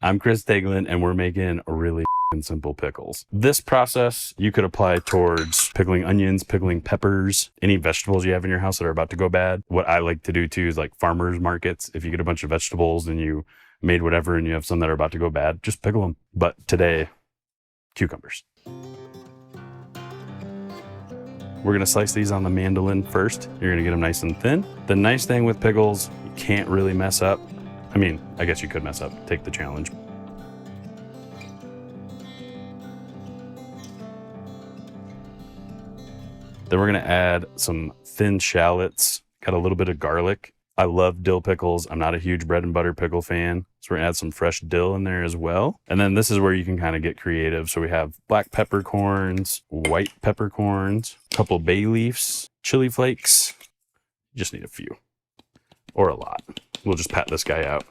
I'm Chris Teigland, and we're making really simple pickles. This process you could apply towards pickling onions, pickling peppers, any vegetables you have in your house that are about to go bad. What I like to do too is like farmers markets. If you get a bunch of vegetables and you made whatever and you have some that are about to go bad, just pickle them. But today, cucumbers. We're gonna slice these on the mandolin first. You're gonna get them nice and thin. The nice thing with pickles, you can't really mess up. I mean, I guess you could mess up, take the challenge. Then we're gonna add some thin shallots, got a little bit of garlic. I love dill pickles. I'm not a huge bread and butter pickle fan. So we're gonna add some fresh dill in there as well. And then this is where you can kind of get creative. So we have black peppercorns, white peppercorns, a couple bay leaves, chili flakes. You just need a few or a lot. We'll just pat this guy out.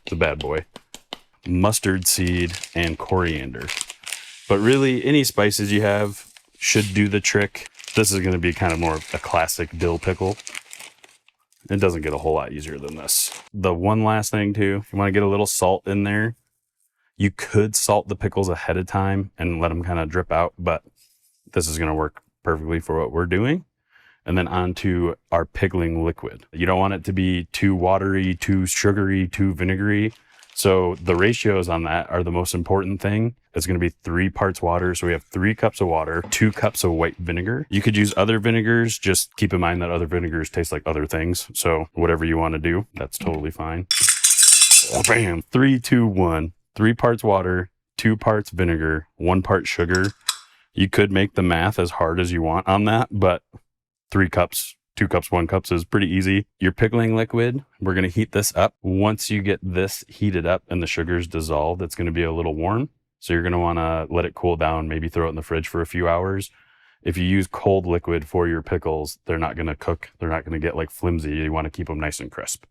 It's a bad boy. Mustard seed and coriander. But really any spices you have should do the trick. This is gonna be kind of more of a classic dill pickle. It doesn't get a whole lot easier than this. The one last thing too, you wanna get a little salt in there. You could salt the pickles ahead of time and let them kind of drip out, but this is gonna work perfectly for what we're doing. And then onto our pickling liquid. You don't want it to be too watery, too sugary, too vinegary. So the ratios on that are the most important thing. It's gonna be 3 parts water. So we have 3 cups of water, 2 cups of white vinegar. You could use other vinegars. Just keep in mind that other vinegars taste like other things. So whatever you wanna do, that's totally fine. Bam, 3, 2, 1. 3 parts water, 2 parts vinegar, 1 part sugar. You could make the math as hard as you want on that, but 3 cups, 2 cups, 1 cup is pretty easy. Your pickling liquid, we're gonna heat this up. Once you get this heated up and the sugar's dissolved, it's gonna be a little warm. So you're gonna wanna let it cool down, maybe throw it in the fridge for a few hours. If you use cold liquid for your pickles, they're not gonna cook. They're not gonna get like flimsy. You wanna keep them nice and crisp.